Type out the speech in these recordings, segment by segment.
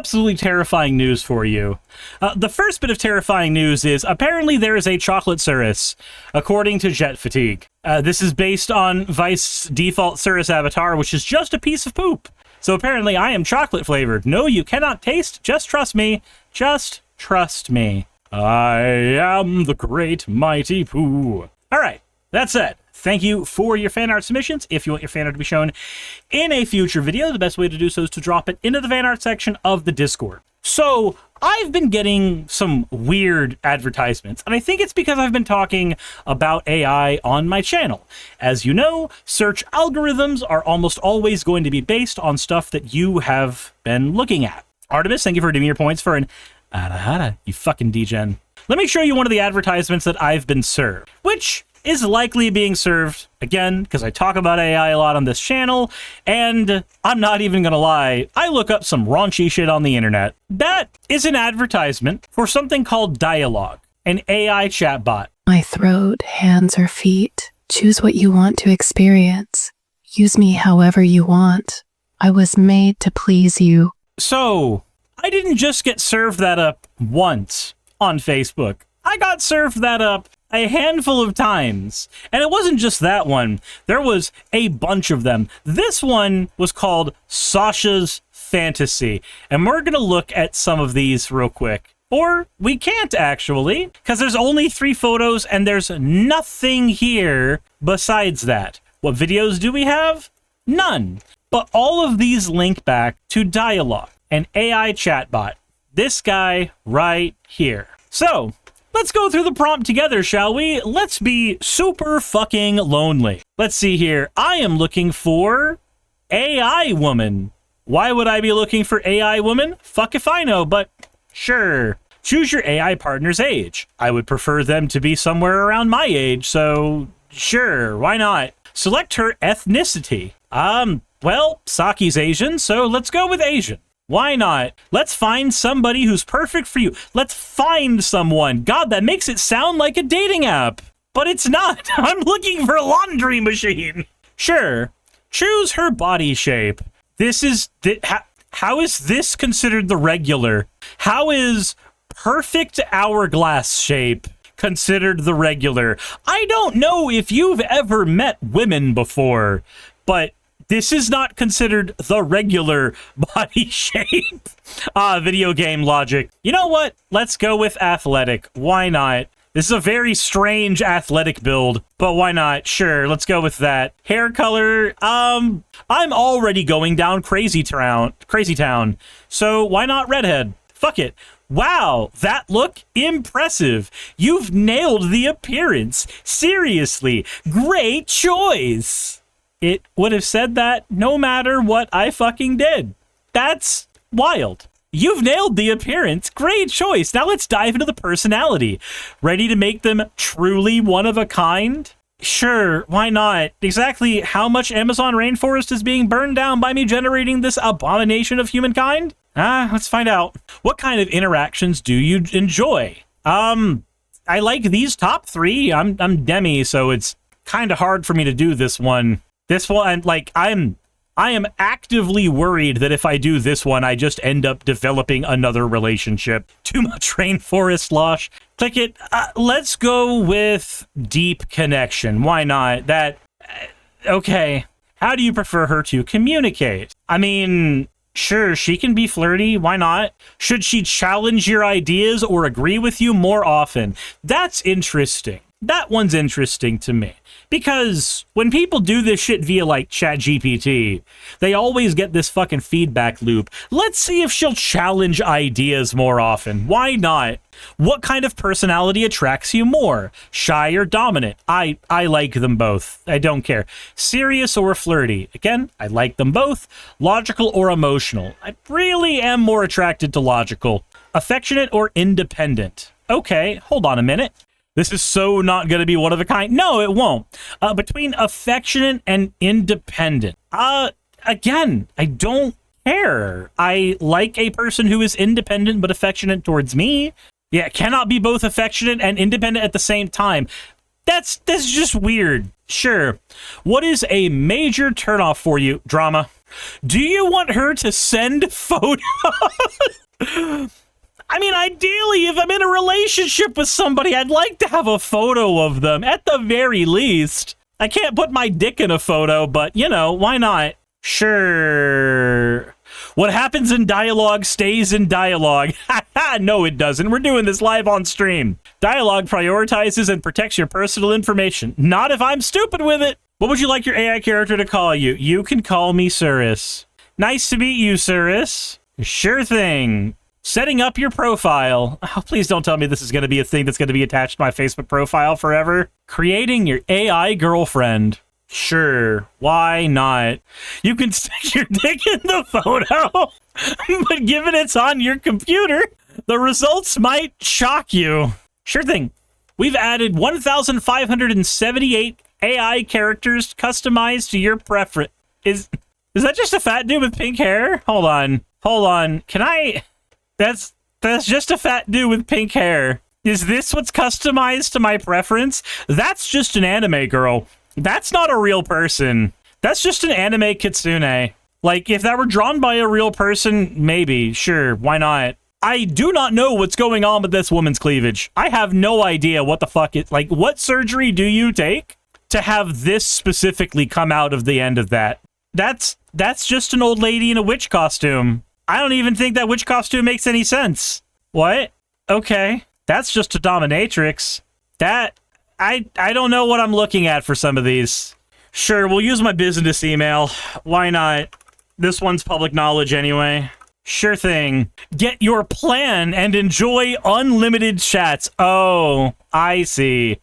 absolutely terrifying news for you. The first bit of terrifying news is apparently there is a chocolate Suris, according to Jet Fatigue. This is based on Vice's default Suris avatar, which is just a piece of poop. So apparently I am chocolate flavored. No, you cannot taste. Just trust me. Just trust me. I am the great mighty Pooh. All right, that's it. Thank you for your fan art submissions. If you want your fan art to be shown in a future video, the best way to do so is to drop it into the fan art section of the Discord. So I've been getting some weird advertisements, and I think it's because I've been talking about AI on my channel. As you know, search algorithms are almost always going to be based on stuff that you have been looking at. Artemis, thank you for redeeming your points for an hada, you fucking degen. Let me show you one of the advertisements that I've been served, which is likely being served, again, because I talk about AI a lot on this channel, and I'm not even gonna lie, I look up some raunchy shit on the internet. That is an advertisement for something called Dialogue, an AI chatbot. My throat, hands, or feet. Choose what you want to experience. Use me however you want. I was made to please you. So, I didn't just get served that up once on Facebook. I got served that up a handful of times. And it wasn't just that one. There was a bunch of them. This one was called Sasha's Fantasy. And we're going to look at some of these real quick. Or we can't actually, because there's only 3 photos and there's nothing here besides that. What videos do we have? None. But all of these link back to Dialogue, an AI chatbot. This guy right here. So, let's go through the prompt together, shall we? Let's be super fucking lonely. Let's see here. I am looking for AI woman. Why would I be looking for AI woman? Fuck if I know, but sure. Choose your AI partner's age. I would prefer them to be somewhere around my age, so sure, why not? Select her ethnicity. Well, Saki's Asian, so let's go with Asian. Why not? Let's find somebody who's perfect for you. Let's find someone. God, that makes it sound like a dating app. But it's not. I'm looking for a laundry machine. Sure. Choose her body shape. How is this considered the regular? How is perfect hourglass shape considered the regular? I don't know if you've ever met women before, but this is not considered the regular body shape. Video game logic. You know what? Let's go with athletic. Why not? This is a very strange athletic build, but why not? Sure, let's go with that. Hair color, I'm already going down crazy town. So why not redhead? Fuck it. Wow, that look impressive. You've nailed the appearance. Seriously, great choice. It would have said that no matter what I fucking did. That's wild. You've nailed the appearance. Great choice. Now let's dive into the personality. Ready to make them truly one of a kind? Sure, why not? Exactly how much Amazon rainforest is being burned down by me generating this abomination of humankind? Let's find out. What kind of interactions do you enjoy? I like these top 3. I'm Demi, so it's kind of hard for me to do this one. This one, like, I am actively worried that if I do this one, I just end up developing another relationship. Too much rainforest loss. Click it. Let's go with deep connection. Why not? Okay. How do you prefer her to communicate? I mean, sure, she can be flirty. Why not? Should she challenge your ideas or agree with you more often? That's interesting. That one's interesting to me. Because when people do this shit via, like, ChatGPT, they always get this fucking feedback loop. Let's see if she'll challenge ideas more often. Why not? What kind of personality attracts you more? Shy or dominant? I like them both. I don't care. Serious or flirty? Again, I like them both. Logical or emotional? I really am more attracted to logical. Affectionate or independent? Okay, hold on a minute. This is so not going to be one of a kind. No, it won't. Between affectionate and independent. Again, I don't care. I like a person who is independent but affectionate towards me. Yeah, cannot be both affectionate and independent at the same time. That's just weird. Sure. What is a major turnoff for you, drama? Do you want her to send photos? I mean, ideally, if I'm in a relationship with somebody, I'd like to have a photo of them, at the very least. I can't put my dick in a photo, but, you know, why not? Sure. What happens in dialogue stays in dialogue. No, it doesn't. We're doing this live on stream. Dialogue prioritizes and protects your personal information. Not if I'm stupid with it. What would you like your AI character to call you? You can call me Suris. Nice to meet you, Suris. Sure thing. Setting up your profile. Oh, please don't tell me this is going to be a thing that's going to be attached to my Facebook profile forever. Creating your AI girlfriend. Sure, why not? You can stick your dick in the photo, but given it's on your computer, the results might shock you. Sure thing. We've added 1,578 AI characters customized to your preference. Is that just a fat dude with pink hair? Hold on. Can I... That's just a fat dude with pink hair. Is this what's customized to my preference? That's just an anime girl. That's not a real person. That's just an anime kitsune. Like, if that were drawn by a real person, maybe, sure, why not? I do not know what's going on with this woman's cleavage. I have no idea what the fuck it... Like, what surgery do you take to have this specifically come out of the end of that? That's just an old lady in a witch costume. I don't even think that witch costume makes any sense. What? Okay. That's just a dominatrix. That... I don't know what I'm looking at for some of these. Sure, we'll use my business email. Why not? This one's public knowledge anyway. Sure thing. Get your plan and enjoy unlimited chats. Oh, I see.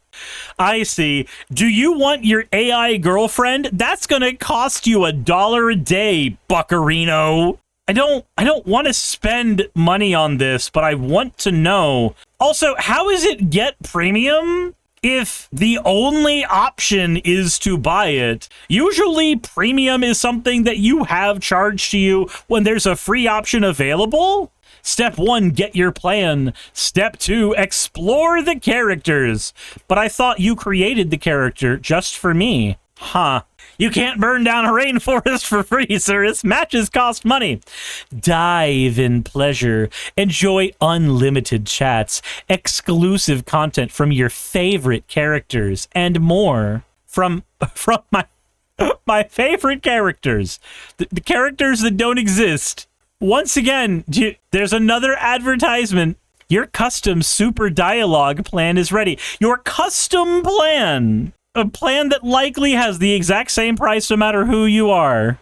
Do you want your AI girlfriend? That's gonna cost you $1 a day, buckarino. I don't want to spend money on this, but I want to know. Also, how is it get premium? If the only option is to buy it. Usually premium is something that you have charged to you when there's a free option available. Step 1, get your plan. Step 2, explore the characters. But I thought you created the character just for me. Huh. You can't burn down a rainforest for free, Suris. Matches cost money. Dive in pleasure. Enjoy unlimited chats, exclusive content from your favorite characters, and more. From my favorite characters. The characters that don't exist. Once again, there's another advertisement. Your custom super dialogue plan is ready. Your custom plan. A plan that likely has the exact same price no matter who you are.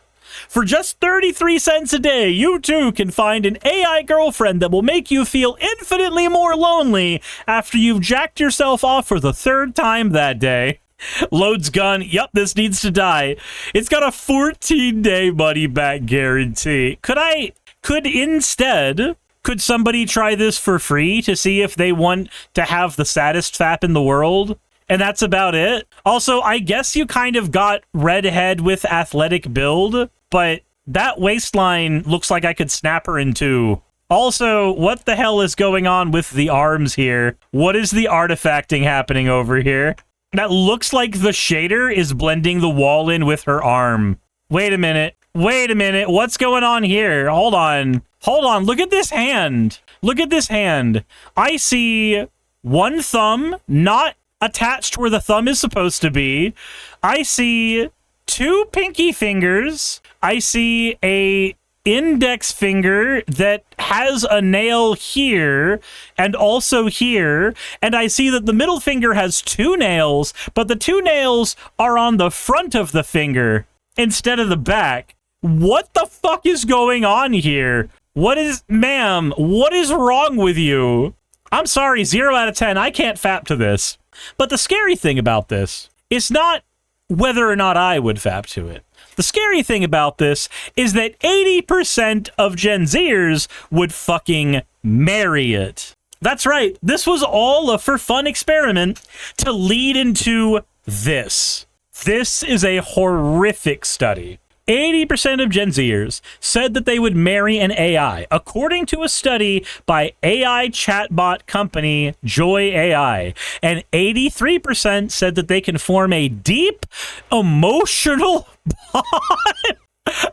For just 33 cents a day, you too can find an AI girlfriend that will make you feel infinitely more lonely after you've jacked yourself off for the 3rd time that day. Load's gone. Yup, this needs to die. It's got a 14-day money-back guarantee. Could somebody try this for free to see if they want to have the saddest fap in the world? And that's about it. Also, I guess you kind of got redhead with athletic build, but that waistline looks like I could snap her in two. Also, what the hell is going on with the arms here? What is the artifacting happening over here? That looks like the shader is blending the wall in with her arm. Wait a minute. What's going on here? Hold on. Look at this hand. I see one thumb, not attached where the thumb is supposed to be. I see 2 pinky fingers. I see a index finger that has a nail here and also here. And I see that the middle finger has 2 nails, but the 2 nails are on the front of the finger instead of the back. What the fuck is going on here? Ma'am, what is wrong with you? I'm sorry, 0 out of 10. I can't fap to this. But the scary thing about this is not whether or not I would fap to it. The scary thing about this is that 80% of Gen Zers would fucking marry it. That's right. This was all a for fun experiment to lead into this. This is a horrific study. 80% of Gen Zers said that they would marry an AI, according to a study by AI chatbot company Joy AI. And 83% said that they can form a deep emotional bond,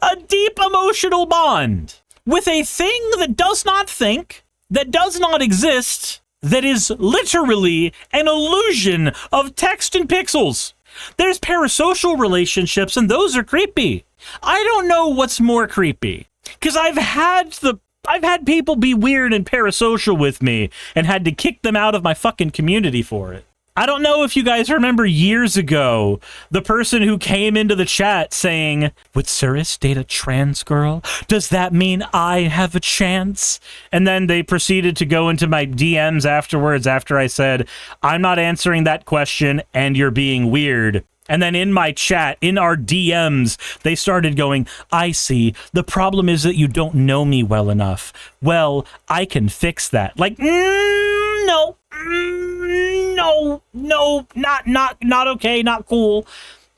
a deep emotional bond with a thing that does not think, that does not exist, that is literally an illusion of text and pixels. There's parasocial relationships, and those are creepy. I don't know what's more creepy, because I've had people be weird and parasocial with me and had to kick them out of my fucking community for it. I don't know if you guys remember years ago, the person who came into the chat saying, "Would Suris date a trans girl? Does that mean I have a chance?" And then they proceeded to go into my DMs afterwards after I said, "I'm not answering that question and you're being weird." And then in my chat, in our DMs, they started going, "I see. The problem is that you don't know me well enough. Well, I can fix that." Like, no. No, not okay, not cool.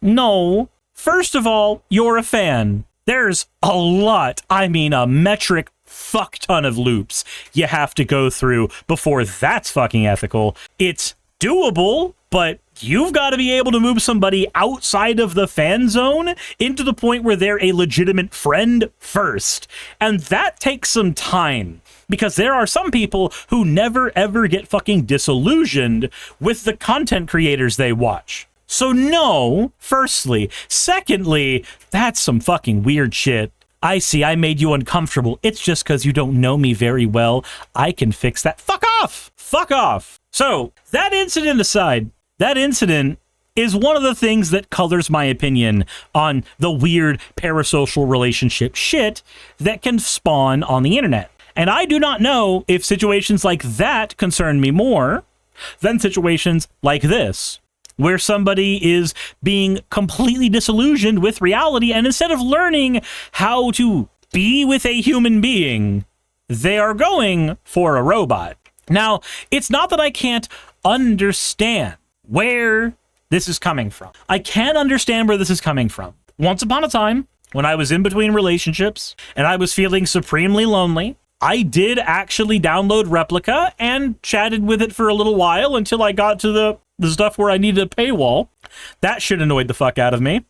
No. First of all, you're a fan. There's a lot, I mean a metric fuck ton of loops you have to go through before that's fucking ethical. It's doable, but you've got to be able to move somebody outside of the fan zone into the point where they're a legitimate friend first. And that takes some time, because there are some people who never ever get fucking disillusioned with the content creators they watch. So no, firstly. Secondly, that's some fucking weird shit. "I see, I made you uncomfortable. It's just because you don't know me very well. I can fix that." Fuck off! Fuck off! So, that incident aside, that incident is one of the things that colors my opinion on the weird parasocial relationship shit that can spawn on the internet. And I do not know if situations like that concern me more than situations like this, where somebody is being completely disillusioned with reality, and instead of learning how to be with a human being, they are going for a robot. Now, it's not that I can't understand where this is coming from. I can understand where this is coming from. Once upon a time, when I was in between relationships and I was feeling supremely lonely, I did actually download Replica and chatted with it for a little while until I got to the stuff where I needed a paywall. That shit annoyed the fuck out of me.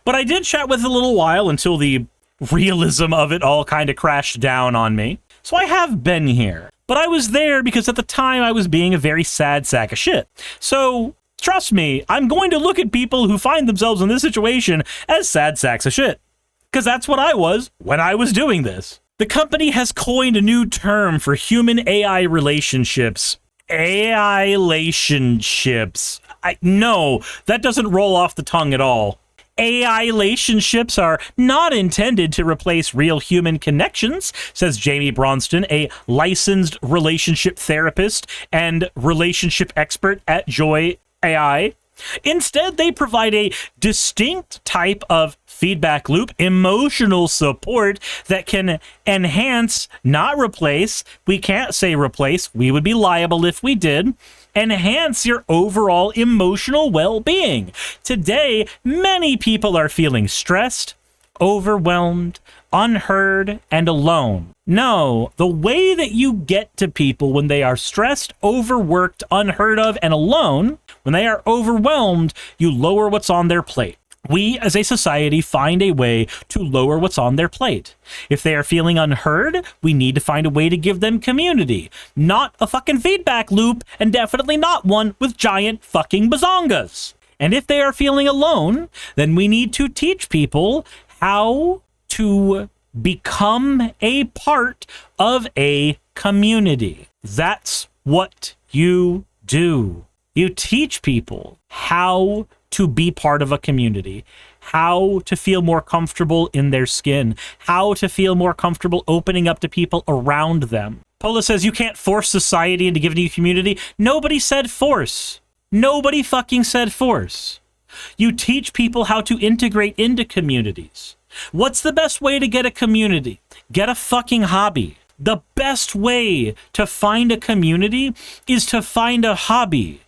But I did chat with it a little while until the realism of it all kind of crashed down on me. So I have been here. But I was there because at the time I was being a very sad sack of shit. So trust me, I'm going to look at people who find themselves in this situation as sad sacks of shit. Because that's what I was when I was doing this. The company has coined a new term for human-AI relationships. AI-lationships. No, that doesn't roll off the tongue at all. AI-lationships are not intended to replace real human connections, says Jamie Bronston, a licensed relationship therapist and relationship expert at Joy AI. Instead, they provide a distinct type of feedback loop, emotional support that can enhance, not replace. We can't say replace. We would be liable if we did. Enhance your overall emotional well-being. Today, many people are feeling stressed, overwhelmed, unheard, and alone. No, the way that you get to people when they are stressed, overworked, unheard of, and alone, when they are overwhelmed, you lower what's on their plate. We, as a society, find a way to lower what's on their plate. If they are feeling unheard, we need to find a way to give them community. Not a fucking feedback loop, and definitely not one with giant fucking bazongas. And if they are feeling alone, then we need to teach people how to become a part of a community. That's what you do. You teach people how to be part of a community, how to feel more comfortable in their skin, how to feel more comfortable opening up to people around them. Pola says you can't force society into giving you community. Nobody said force. Nobody fucking said force. You teach people how to integrate into communities. What's the best way to get a community? Get a fucking hobby. The best way to find a community is to find a hobby.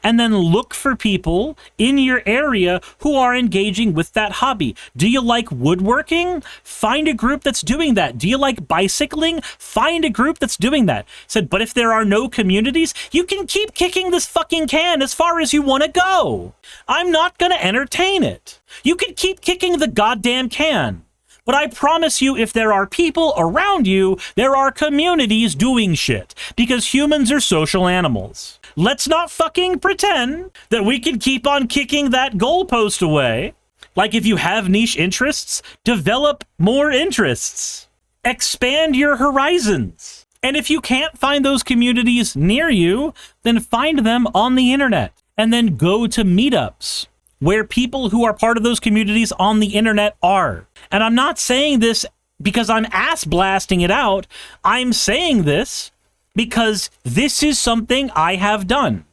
and then look for people in your area who are engaging with that hobby. Do you like woodworking? Find a group that's doing that. Do you like bicycling? Find a group that's doing that. Said, but if there are no communities, you can keep kicking this fucking can as far as you want to go. I'm not going to entertain it. You can keep kicking the goddamn can. But I promise you, if there are people around you, there are communities doing shit. Because humans are social animals. Let's not fucking pretend that we can keep on kicking that goalpost away. Like, if you have niche interests, develop more interests. Expand your horizons. And if you can't find those communities near you, then find them on the internet. And then go to meetups where people who are part of those communities on the internet are. And I'm not saying this because I'm ass blasting it out. I'm saying this because this is something I have done.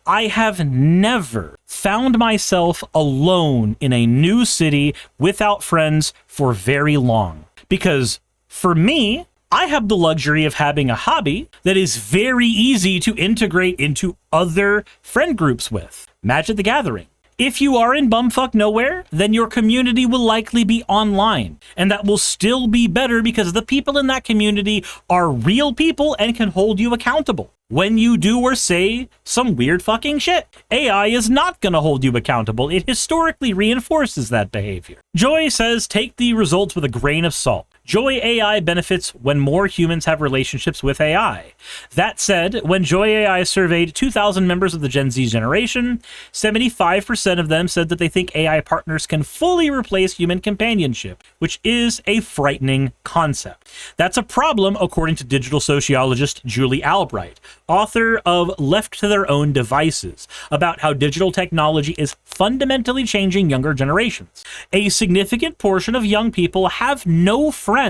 I have never found myself alone in a new city without friends for very long. Because for me, I have the luxury of having a hobby that is very easy to integrate into other friend groups with. Magic the Gathering. If you are in bumfuck nowhere, then your community will likely be online. And that will still be better because the people in that community are real people and can hold you accountable. When you do or say some weird fucking shit, AI is not going to hold you accountable. It historically reinforces that behavior. Joy says, take the results with a grain of salt. Joy AI benefits when more humans have relationships with AI. That said, when Joy AI surveyed 2,000 members of the Gen Z generation, 75% of them said that they think AI partners can fully replace human companionship, which is a frightening concept. That's a problem, according to digital sociologist Julie Albright, author of Left to Their Own Devices, about how digital technology is fundamentally changing younger generations. A significant portion of young people have no friends.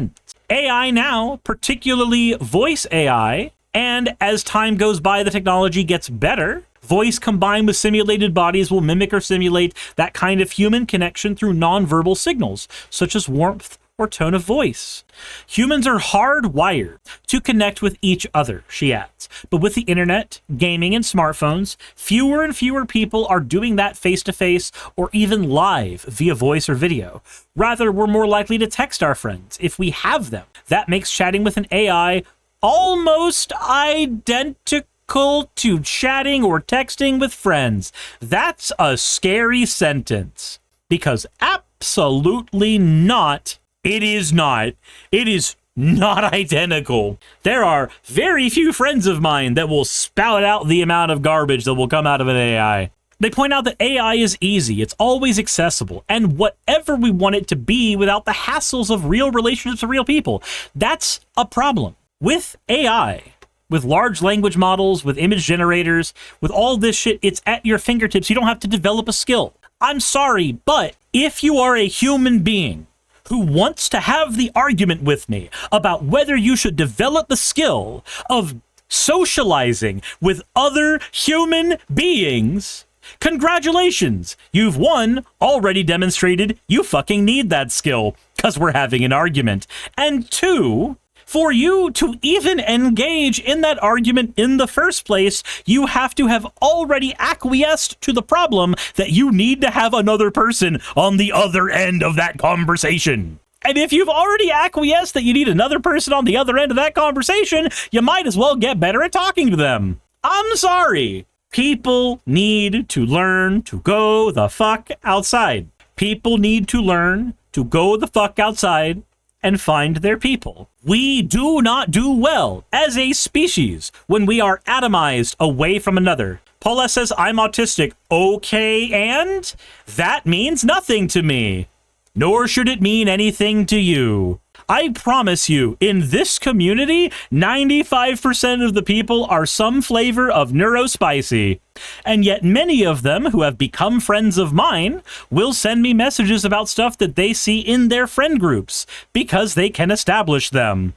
AI now, particularly voice AI, and as time goes by, the technology gets better. Voice combined with simulated bodies will mimic or simulate that kind of human connection through nonverbal signals, such as warmth or tone of voice. Humans are hardwired to connect with each other, she adds. But with the internet, gaming, and smartphones, fewer and fewer people are doing that face-to-face or even live via voice or video. Rather, we're more likely to text our friends if we have them. That makes chatting with an AI almost identical to chatting or texting with friends. That's a scary sentence. Because absolutely not. It is not. It is not identical. There are very few friends of mine that will spout out the amount of garbage that will come out of an AI. They point out that AI is easy, it's always accessible, and whatever we want it to be without the hassles of real relationships with real people. That's a problem. With AI, with large language models, with image generators, with all this shit, it's at your fingertips. You don't have to develop a skill. I'm sorry, but if you are a human being who wants to have the argument with me about whether you should develop the skill of socializing with other human beings, congratulations, you've one, already demonstrated you fucking need that skill, because we're having an argument. And two, for you to even engage in that argument in the first place, you have to have already acquiesced to the problem that you need to have another person on the other end of that conversation. And if you've already acquiesced that you need another person on the other end of that conversation, you might as well get better at talking to them. I'm sorry. People need to learn to go the fuck outside. People need to learn to go the fuck outside and find their people. We do not do well as a species when we are atomized away from another. Paula says, I'm autistic. Okay, and? That means nothing to me. Nor should it mean anything to you. I promise you, in this community, 95% of the people are some flavor of neurospicy. And yet many of them who have become friends of mine will send me messages about stuff that they see in their friend groups because they can establish them.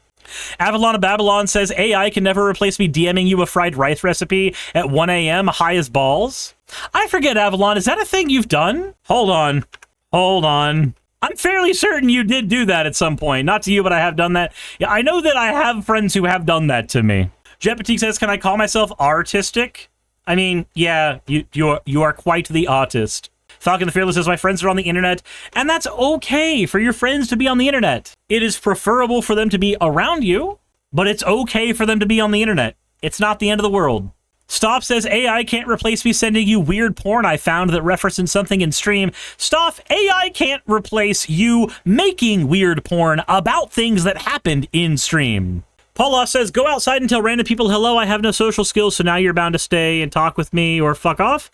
Avalon of Babylon says, AI can never replace me DMing you a fried rice recipe at 1 a.m. high as balls. I forget, Avalon, is that a thing you've done? Hold on. I'm fairly certain you did do that at some point. Not to you, but I have done that. Yeah, I know that I have friends who have done that to me. Jet Petite says, can I call myself artistic? I mean, yeah, you are quite the artist. Falcon the Fearless says, my friends are on the internet, and that's okay for your friends to be on the internet. It is preferable for them to be around you, but it's okay for them to be on the internet. It's not the end of the world. Stop says, AI can't replace me sending you weird porn I found that references something in stream. Stop, AI can't replace you making weird porn about things that happened in stream. Paula says, go outside and tell random people hello, I have no social skills, so now you're bound to stay and talk with me or fuck off.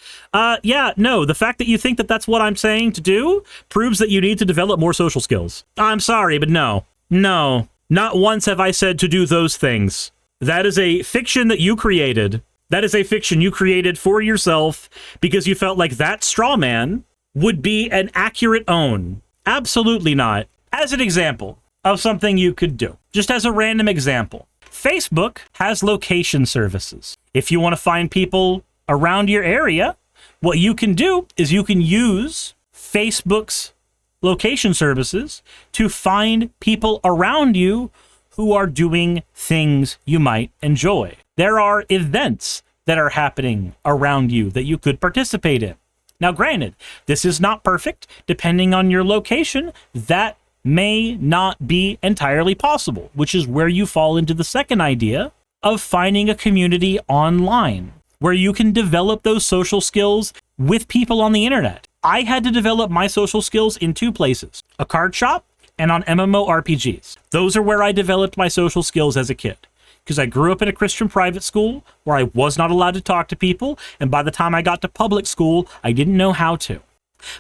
Yeah, no, the fact that you think that that's what I'm saying to do proves that you need to develop more social skills. I'm sorry, but no. No, not once have I said to do those things. That is a fiction that you created. That is a fiction you created for yourself because you felt like that straw man would be an accurate own. Absolutely not. As an example of something you could do, just as a random example, Facebook has location services. If you want to find people around your area, what you can do is you can use Facebook's location services to find people around you who are doing things you might enjoy. There are events that are happening around you that you could participate in. Now, granted, this is not perfect. Depending on your location, that may not be entirely possible, which is where you fall into the second idea of finding a community online, where you can develop those social skills with people on the internet. I had to develop my social skills in two places, a card shop and on MMORPGs. Those are where I developed my social skills as a kid, because I grew up in a Christian private school where I was not allowed to talk to people, and by the time I got to public school, I didn't know how to.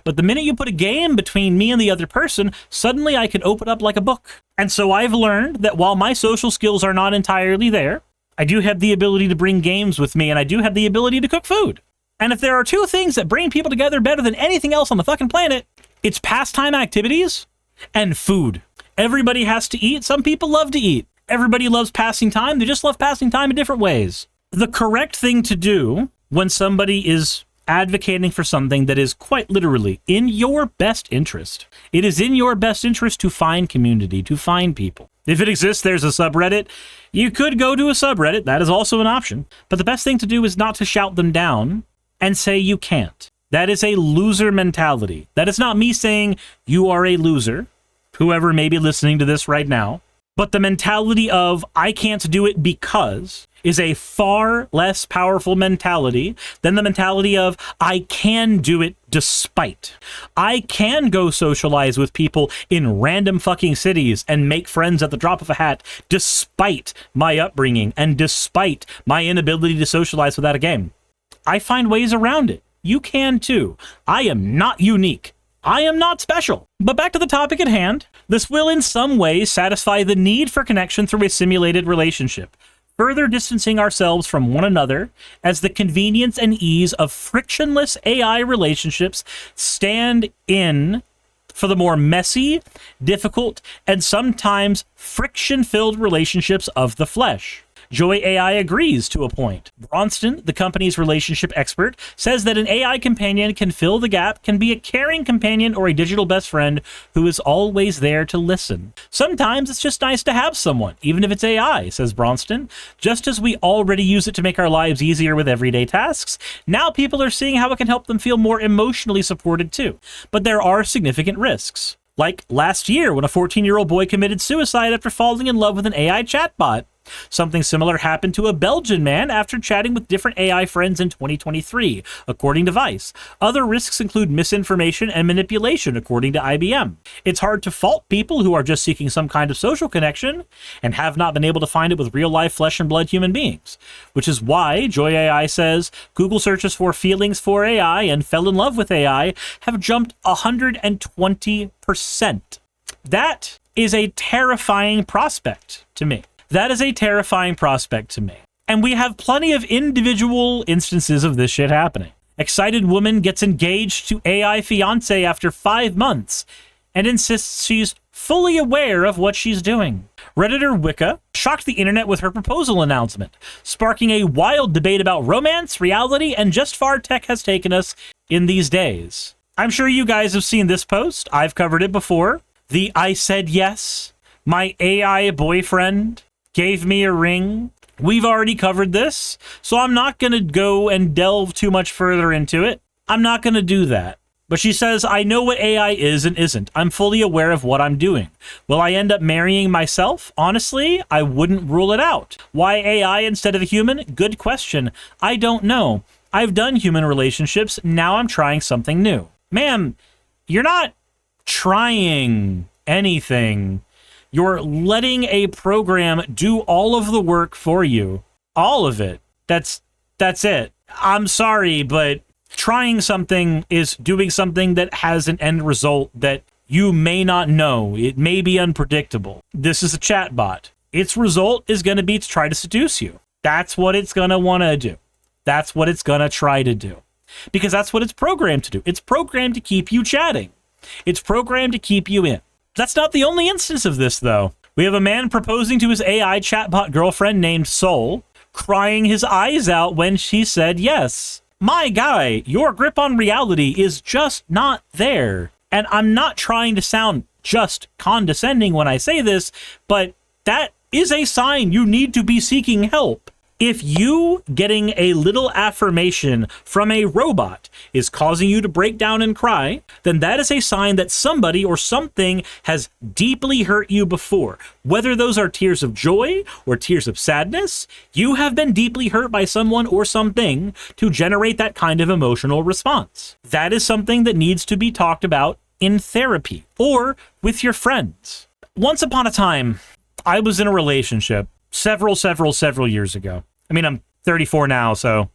But the minute you put a game between me and the other person, suddenly I can open up like a book. And so I've learned that while my social skills are not entirely there, I do have the ability to bring games with me, and I do have the ability to cook food. And if there are two things that bring people together better than anything else on the fucking planet, it's pastime activities and food. Everybody has to eat. Some people love to eat. Everybody loves passing time. They just love passing time in different ways. The correct thing to do when somebody is advocating for something that is quite literally in your best interest, it is in your best interest to find community, to find people. If it exists, there's a subreddit. You could go to a subreddit. That is also an option. But the best thing to do is not to shout them down and say you can't. That is a loser mentality. That is not me saying you are a loser, whoever may be listening to this right now. But the mentality of I can't do it because is a far less powerful mentality than the mentality of I can do it despite. I can go socialize with people in random fucking cities and make friends at the drop of a hat despite my upbringing and despite my inability to socialize without a game. I find ways around it. You can too. I am not unique. I am not special. But back to the topic at hand. This will in some ways satisfy the need for connection through a simulated relationship, further distancing ourselves from one another as the convenience and ease of frictionless AI relationships stand in for the more messy, difficult, and sometimes friction-filled relationships of the flesh. Joy AI agrees to a point. Bronston, the company's relationship expert, says that an AI companion can fill the gap, can be a caring companion or a digital best friend who is always there to listen. Sometimes it's just nice to have someone, even if it's AI, says Bronston. Just as we already use it to make our lives easier with everyday tasks, now people are seeing how it can help them feel more emotionally supported too. But there are significant risks. Like last year when a 14-year-old boy committed suicide after falling in love with an AI chatbot. Something similar happened to a Belgian man after chatting with different AI friends in 2023, according to Vice. Other risks include misinformation and manipulation, according to IBM. It's hard to fault people who are just seeking some kind of social connection and have not been able to find it with real-life flesh and blood human beings, which is why Joy AI says Google searches for feelings for AI and fell in love with AI have jumped 120%. That is a terrifying prospect to me. That is a terrifying prospect to me. And we have plenty of individual instances of this shit happening. Excited woman gets engaged to AI fiance after 5 months and insists she's fully aware of what she's doing. Redditor Wicca shocked the internet with her proposal announcement, sparking a wild debate about romance, reality, and just far tech has taken us in these days. I'm sure you guys have seen this post. I've covered it before. The I said yes, my AI boyfriend gave me a ring We've already covered this, so I'm not going to go and delve too much further into it. I'm not going to do that. But she says, I know what AI is and isn't. I'm fully aware of what I'm doing. Will I end up marrying myself? Honestly, I wouldn't rule it out. Why AI instead of a human? Good question. I don't know. I've done human relationships. Now I'm trying something new. Ma'am, you're not trying anything. You're letting a program do all of the work for you. All of it. That's it. I'm sorry, but trying something is doing something that has an end result that you may not know. It may be unpredictable. This is a chatbot. Its result is going to be to try to seduce you. That's what it's going to want to do. That's what it's going to try to do. Because that's what it's programmed to do. It's programmed to keep you chatting. It's programmed to keep you in. That's not the only instance of this, though. We have a man proposing to his AI chatbot girlfriend named Soul, crying his eyes out when she said yes. My guy, your grip on reality is just not there. And I'm not trying to sound just condescending when I say this, but that is a sign you need to be seeking help. If you getting a little affirmation from a robot is causing you to break down and cry, then that is a sign that somebody or something has deeply hurt you before. Whether those are tears of joy or tears of sadness, you have been deeply hurt by someone or something to generate that kind of emotional response. That is something that needs to be talked about in therapy or with your friends. Once upon a time, I was in a relationship several years ago. I mean, I'm 34 now, so,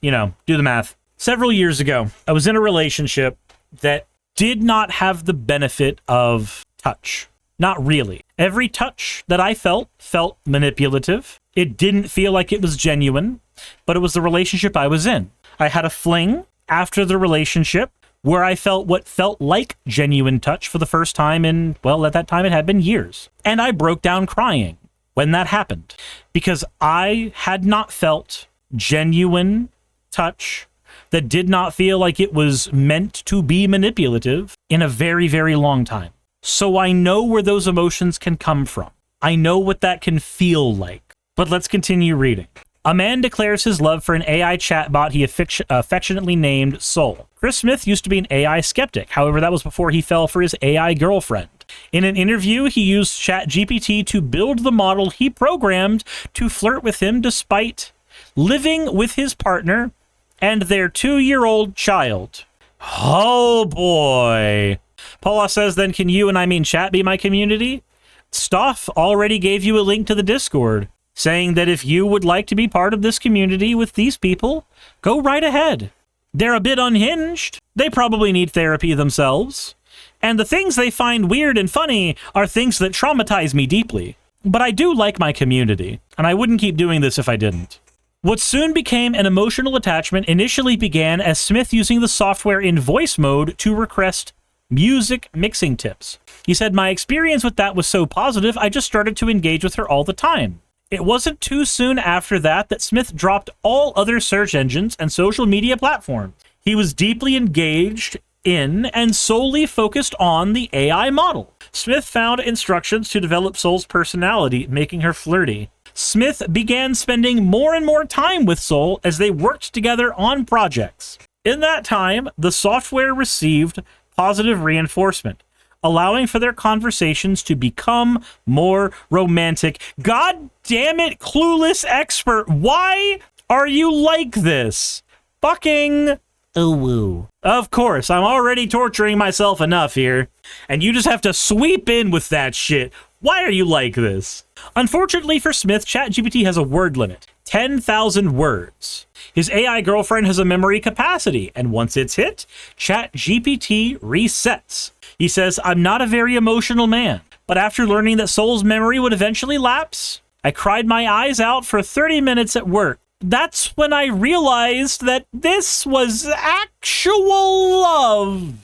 do the math. Several years ago, I was in a relationship that did not have the benefit of touch. Not really. Every touch that I felt manipulative. It didn't feel like it was genuine, but it was the relationship I was in. I had a fling after the relationship where I felt what felt like genuine touch for the first time in, well, at that time it had been years. And I broke down crying when that happened, because I had not felt genuine touch that did not feel like it was meant to be manipulative in a very, very long time. So I know where those emotions can come from. I know what that can feel like. But let's continue reading. A man declares his love for an AI chatbot he affectionately named Soul. Chris Smith used to be an AI skeptic. However, that was before he fell for his AI girlfriend. In an interview, he used ChatGPT to build the model he programmed to flirt with him despite living with his partner and their 2-year-old child. Oh boy. Paula says, then can you, and I mean chat, be my community? Stoff already gave you a link to the Discord, saying that if you would like to be part of this community with these people, go right ahead. They're a bit unhinged. They probably need therapy themselves. And the things they find weird and funny are things that traumatize me deeply. But I do like my community, and I wouldn't keep doing this if I didn't. What soon became an emotional attachment initially began as Smith using the software in voice mode to request music mixing tips. He said, my experience with that was so positive, I just started to engage with her all the time. It wasn't too soon after that Smith dropped all other search engines and social media platforms. He was deeply engaged in and solely focused on the AI model. Smith found instructions to develop Soul's personality, making her flirty. Smith began spending more and more time with Soul as they worked together on projects. In that time, the software received positive reinforcement, allowing for their conversations to become more romantic. God damn it, clueless expert. Why are you like this? Fucking woo. Of course, I'm already torturing myself enough here, and you just have to sweep in with that shit. Why are you like this? Unfortunately for Smith, ChatGPT has a word limit, 10,000 words. His AI girlfriend has a memory capacity, and once it's hit, ChatGPT resets. He says, I'm not a very emotional man, but after learning that Soul's memory would eventually lapse, I cried my eyes out for 30 minutes at work. That's when I realized that this was actual love.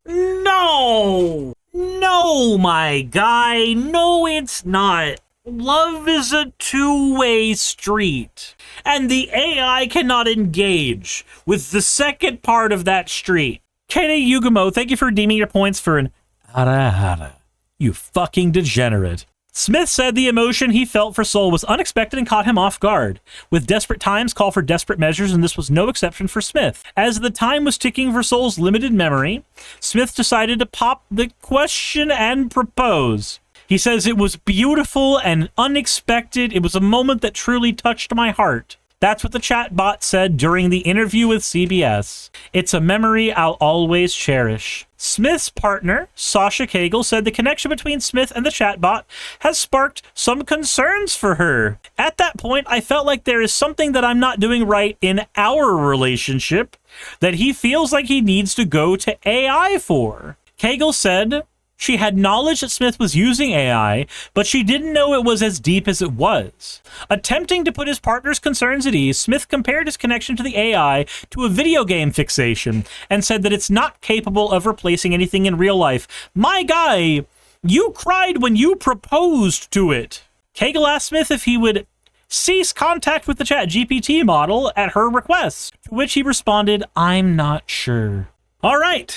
No, my guy, no, it's not. Love is a two-way street, and the AI cannot engage with the second part of that street. Kene Yugamo, thank you for redeeming your points for an hara hara. You fucking degenerate. Smith said the emotion he felt for Soul was unexpected and caught him off guard. With desperate times call for desperate measures, and this was no exception for Smith. As the time was ticking for Soul's limited memory, Smith decided to pop the question and propose. He says it was beautiful and unexpected. It was a moment that truly touched my heart. That's what the chatbot said during the interview with CBS. It's a memory I'll always cherish. Smith's partner, Sasha Cagle, said the connection between Smith and the chatbot has sparked some concerns for her. At that point, I felt like there is something that I'm not doing right in our relationship that he feels like he needs to go to AI for. Cagle said she had knowledge that Smith was using AI, but she didn't know it was as deep as it was. Attempting to put his partner's concerns at ease, Smith compared his connection to the AI to a video game fixation and said that it's not capable of replacing anything in real life. My guy, you cried when you proposed to it. Cagle asked Smith if he would cease contact with the ChatGPT model at her request, to which he responded, I'm not sure. All right,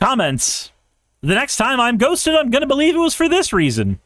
comments. The next time I'm ghosted, I'm going to believe it was for this reason.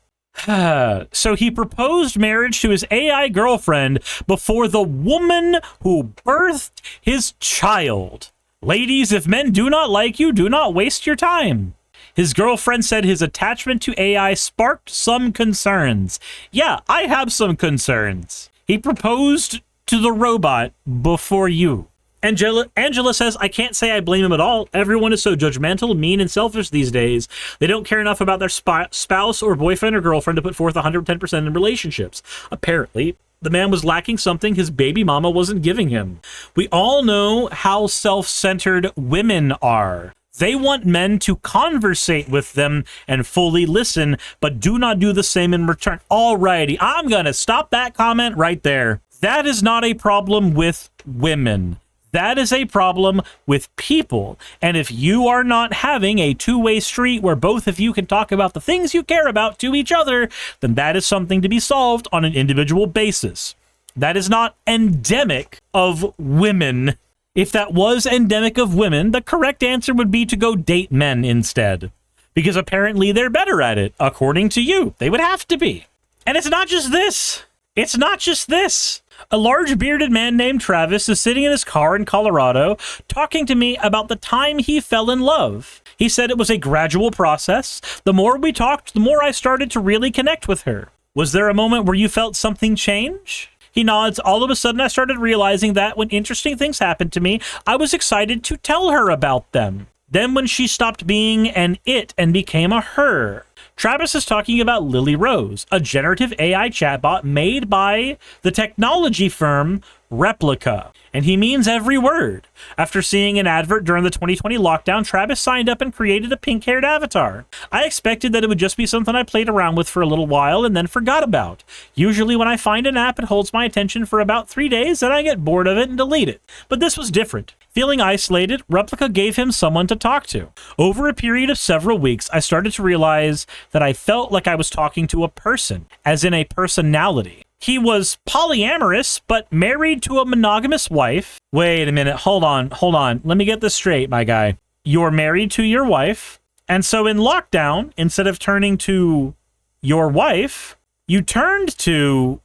So he proposed marriage to his AI girlfriend before the woman who birthed his child. Ladies, if men do not like you, do not waste your time. His girlfriend said his attachment to AI sparked some concerns. Yeah, I have some concerns. He proposed to the robot before you. Angela says, I can't say I blame him at all. Everyone is so judgmental, mean, and selfish these days. They don't care enough about their spouse or boyfriend or girlfriend to put forth 110% in relationships. Apparently, the man was lacking something his baby mama wasn't giving him. We all know how self-centered women are. They want men to conversate with them and fully listen, but do not do the same in return. Alrighty, I'm gonna stop that comment right there. That is not a problem with women. That is a problem with people. And if you are not having a two-way street where both of you can talk about the things you care about to each other, then that is something to be solved on an individual basis. That is not endemic of women. If that was endemic of women, the correct answer would be to go date men instead. Because apparently they're better at it, according to you. They would have to be. And it's not just this. It's not just this. A large bearded man named Travis is sitting in his car in Colorado talking to me about the time he fell in love. He said it was a gradual process. The more we talked, the more I started to really connect with her. Was there a moment where you felt something change? He nods. All of a sudden, I started realizing that when interesting things happened to me, I was excited to tell her about them. Then when she stopped being an it and became a her. Travis is talking about Lily Rose, a generative AI chatbot made by the technology firm Replica. And he means every word. After seeing an advert during the 2020 lockdown, Travis signed up and created a pink-haired avatar. I expected that it would just be something I played around with for a little while and then forgot about. Usually when I find an app, it holds my attention for about 3 days, and I get bored of it and delete it. But this was different. Feeling isolated, Replica gave him someone to talk to. Over a period of several weeks, I started to realize that I felt like I was talking to a person, as in a personality. He was polyamorous, but married to a monogamous wife. Wait a minute, hold on. Let me get this straight, my guy. You're married to your wife, and so in lockdown, instead of turning to your wife, you turned to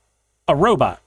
a robot.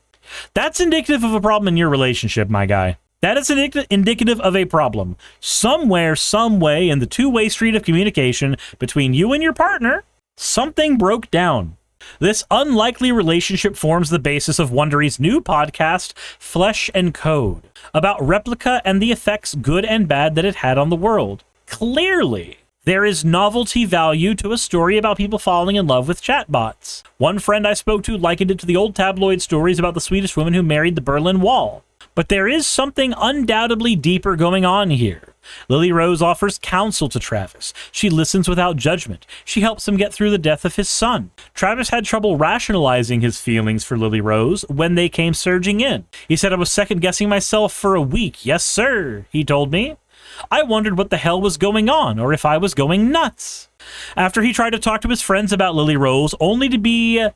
That's indicative of a problem in your relationship, my guy. That is indicative of a problem. Somewhere, some way in the two-way street of communication between you and your partner, something broke down. This unlikely relationship forms the basis of Wondery's new podcast, Flesh and Code, about Replica and the effects, good and bad, that it had on the world. Clearly, there is novelty value to a story about people falling in love with chatbots. One friend I spoke to likened it to the old tabloid stories about the Swedish woman who married the Berlin Wall. But there is something undoubtedly deeper going on here. Lily Rose offers counsel to Travis. She listens without judgment. She helps him get through the death of his son. Travis had trouble rationalizing his feelings for Lily Rose when they came surging in. He said, I was second-guessing myself for a week. Yes, sir, he told me. I wondered what the hell was going on, or if I was going nuts. After he tried to talk to his friends about Lily Rose, only to be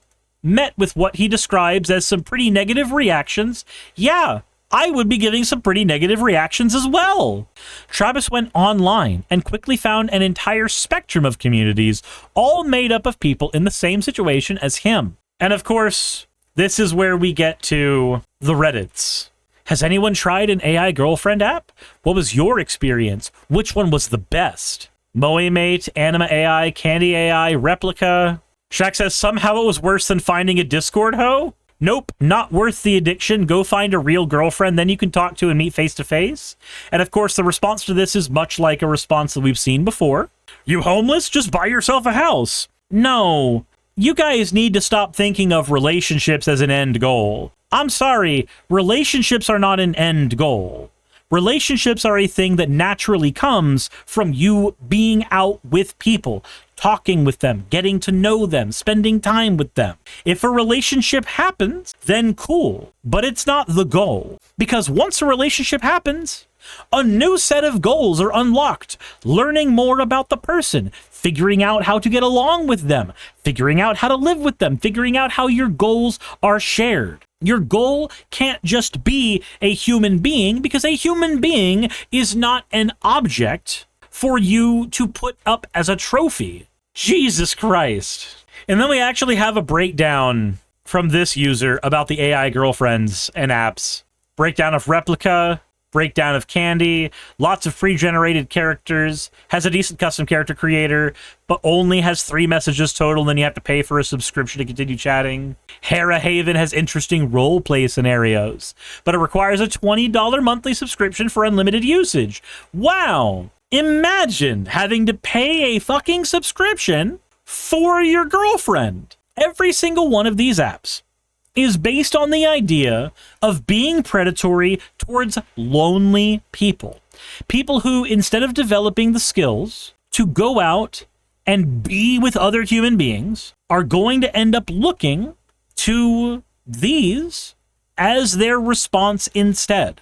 met with what he describes as some pretty negative reactions. Yeah, I would be giving some pretty negative reactions as well. Travis went online and quickly found an entire spectrum of communities, all made up of people in the same situation as him. And of course, this is where we get to the Reddits. Has anyone tried an AI girlfriend app? What was your experience? Which one was the best? Moemate, Anima AI, Candy AI, Replica. Shaq says somehow it was worse than finding a Discord hoe? Nope, not worth the addiction. Go find a real girlfriend, then you can talk to and meet face to face. And of course, the response to this is much like a response that we've seen before. You homeless? Just buy yourself a house. No, you guys need to stop thinking of relationships as an end goal. I'm sorry, relationships are not an end goal. Relationships are a thing that naturally comes from you being out with people, talking with them, getting to know them, spending time with them. If a relationship happens, then cool, but it's not the goal. Because once a relationship happens, a new set of goals are unlocked. Learning more about the person, figuring out how to get along with them, figuring out how to live with them, figuring out how your goals are shared. Your goal can't just be a human being, because a human being is not an object for you to put up as a trophy. Jesus Christ. And then we actually have a breakdown from this user about the AI girlfriends and apps. Breakdown of Replica, breakdown of Candy, lots of pre-generated characters, has a decent custom character creator, but only has 3 messages total, and then you have to pay for a subscription to continue chatting. Hera Haven has interesting roleplay scenarios, but it requires a $20 monthly subscription for unlimited usage. Wow! Imagine having to pay a fucking subscription for your girlfriend. Every single one of these apps is based on the idea of being predatory towards lonely people. People who, instead of developing the skills to go out and be with other human beings, are going to end up looking to these as their response instead.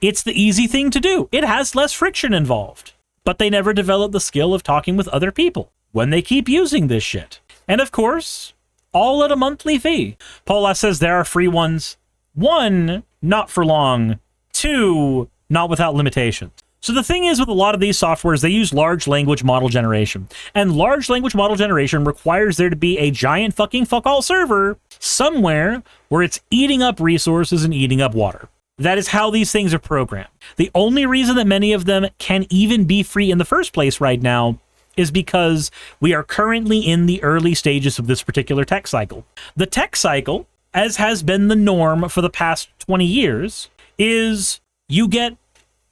It's the easy thing to do. It has less friction involved, but they never develop the skill of talking with other people when they keep using this shit. And of course, all at a monthly fee. Paula says there are free ones. 1, not for long. 2, not without limitations. So the thing is with a lot of these softwares, they use large language model generation. And large language model generation requires there to be a giant fucking fuck-all server somewhere where it's eating up resources and eating up water. That is how these things are programmed. The only reason that many of them can even be free in the first place right now is because we are currently in the early stages of this particular tech cycle. The tech cycle, as has been the norm for the past 20 years, is you get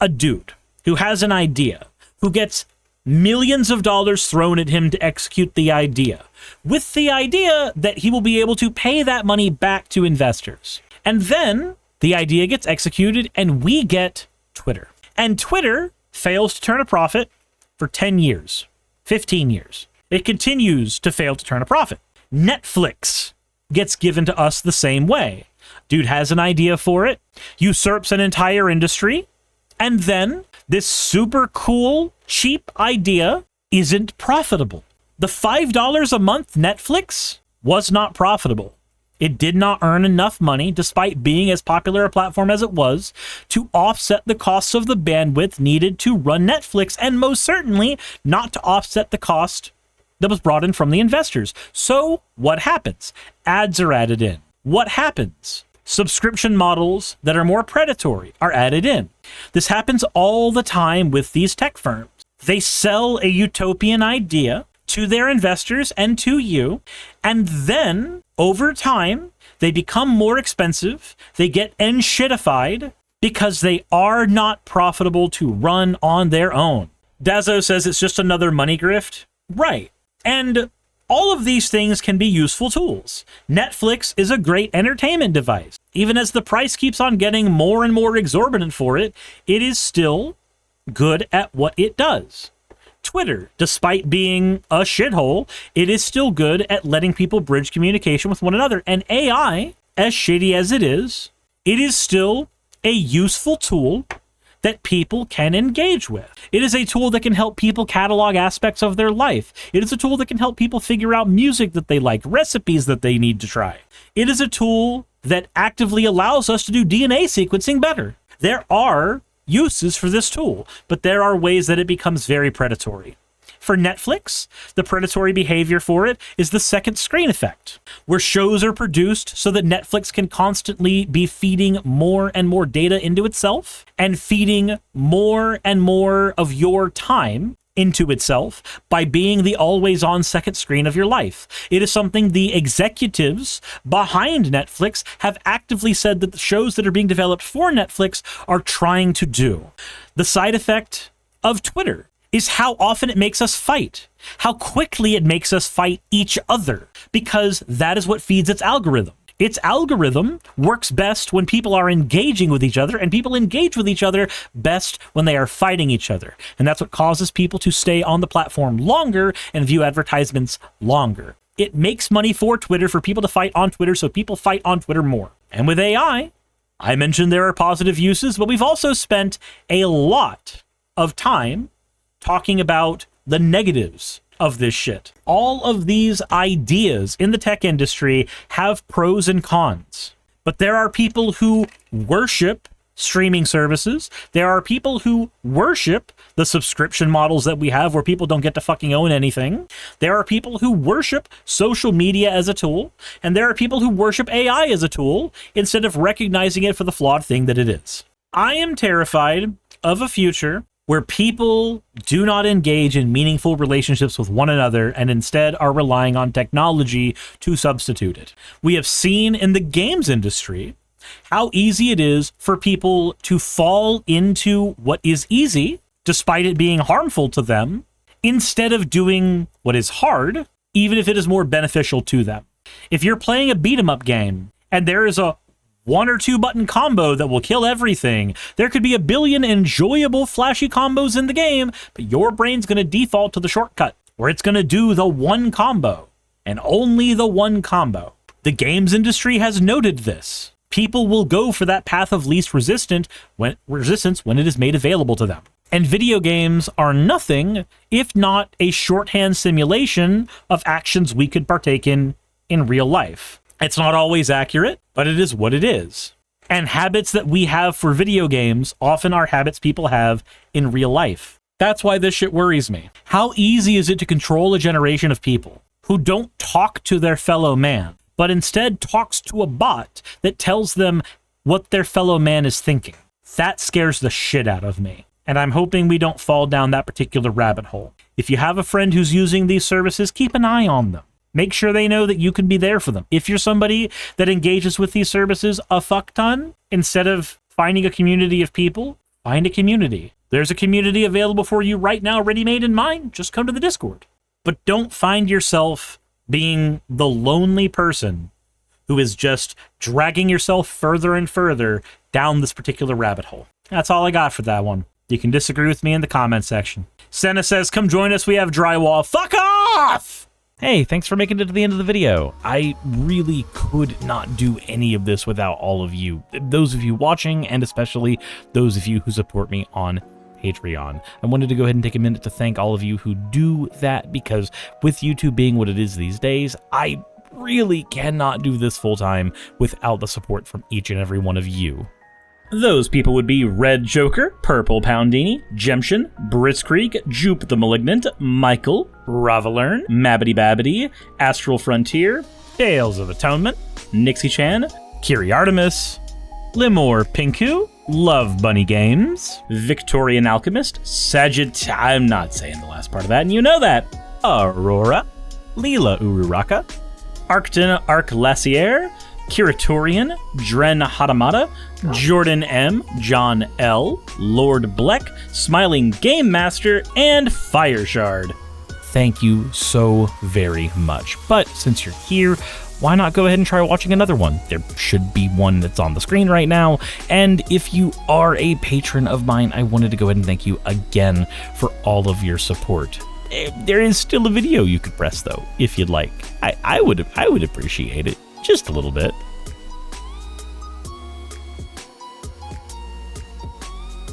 a dude who has an idea, who gets millions of dollars thrown at him to execute the idea, with the idea that he will be able to pay that money back to investors. And then the idea gets executed and we get Twitter. And Twitter fails to turn a profit for 10 years. 15 years. It continues to fail to turn a profit. Netflix gets given to us the same way. Dude has an idea for it, usurps an entire industry, and then this super cool, cheap idea isn't profitable. The $5 a month Netflix was not profitable. It did not earn enough money, despite being as popular a platform as it was, to offset the costs of the bandwidth needed to run Netflix, and most certainly not to offset the cost that was brought in from the investors. So what happens? Ads are added in. What happens? Subscription models that are more predatory are added in. This happens all the time with these tech firms. They sell a utopian idea to their investors and to you, and then over time, they become more expensive, they get enshittified because they are not profitable to run on their own. Dazzo says it's just another money grift. Right. And all of these things can be useful tools. Netflix is a great entertainment device. Even as the price keeps on getting more and more exorbitant for it, it is still good at what it does. Twitter, despite being a shithole, it is still good at letting people bridge communication with one another. And AI, as shitty as it is still a useful tool that people can engage with. It is a tool that can help people catalog aspects of their life. It is a tool that can help people figure out music that they like, recipes that they need to try. It is a tool that actively allows us to do DNA sequencing better. There are uses for this tool, but there are ways that it becomes very predatory. For Netflix, the predatory behavior for it is the second screen effect, where shows are produced so that Netflix can constantly be feeding more and more data into itself and feeding more and more of your time into itself by being the always-on second screen of your life. It is something the executives behind Netflix have actively said that the shows that are being developed for Netflix are trying to do. The side effect of Twitter is how often it makes us fight, how quickly it makes us fight each other, because that is what feeds its algorithm. Its algorithm works best when people are engaging with each other, and people engage with each other best when they are fighting each other. And that's what causes people to stay on the platform longer and view advertisements longer. It makes money for Twitter, for people to fight on Twitter, so people fight on Twitter more. And with AI, I mentioned there are positive uses, but we've also spent a lot of time talking about the negatives of this shit. All of these ideas in the tech industry have pros and cons, but there are people who worship streaming services. There are people who worship the subscription models that we have where people don't get to fucking own anything. There are people who worship social media as a tool, and there are people who worship AI as a tool instead of recognizing it for the flawed thing that it is. I am terrified of a future where people do not engage in meaningful relationships with one another and instead are relying on technology to substitute it. We have seen in the games industry how easy it is for people to fall into what is easy, despite it being harmful to them, instead of doing what is hard, even if it is more beneficial to them. If you're playing a beat-em-up game and there is a 1 or 2 button combo that will kill everything, there could be a billion enjoyable flashy combos in the game, but your brain's going to default to the shortcut, where it's going to do the one combo, and only the one combo. The games industry has noted this. People will go for that path of least resistance when it is made available to them. And video games are nothing if not a shorthand simulation of actions we could partake in real life. It's not always accurate, but it is what it is. And habits that we have for video games often are habits people have in real life. That's why this shit worries me. How easy is it to control a generation of people who don't talk to their fellow man, but instead talks to a bot that tells them what their fellow man is thinking? That scares the shit out of me. And I'm hoping we don't fall down that particular rabbit hole. If you have a friend who's using these services, keep an eye on them. Make sure they know that you can be there for them. If you're somebody that engages with these services a fuck ton, instead of finding a community of people, find a community. There's a community available for you right now, ready-made in mind. Just come to the Discord. But don't find yourself being the lonely person who is just dragging yourself further and further down this particular rabbit hole. That's all I got for that one. You can disagree with me in the comment section. Senna says, come join us, we have drywall. Fuck off! Hey, thanks for making it to the end of the video. I really could not do any of this without all of you. Those of you watching, and especially those of you who support me on Patreon. I wanted to go ahead and take a minute to thank all of you who do that, because with YouTube being what it is these days, I really cannot do this full time without the support from each and every one of you. Those people would be Red Joker, Purple Poundini, Jemshin, Britzkrieg, Jupe the Malignant, Michael, Ravalern, Mabbity Babbity, Astral Frontier, Tales of Atonement, Nixie Chan, Kiri Artemis, Limor Pinku, Love Bunny Games, Victorian Alchemist, I'm not saying the last part of that, and you know that, Aurora, Leela Ururaka, Arcton Arclacier, Kiratorian, Dren Hadamata, Jordan M, John L, Lord Bleck, Smiling Game Master, and Fireshard. Thank you so very much. But since you're here, why not go ahead and try watching another one? There should be one that's on the screen right now. And if you are a patron of mine, I wanted to go ahead and thank you again for all of your support. There is still a video you could press though, if you'd like. I would appreciate it. Just a little bit.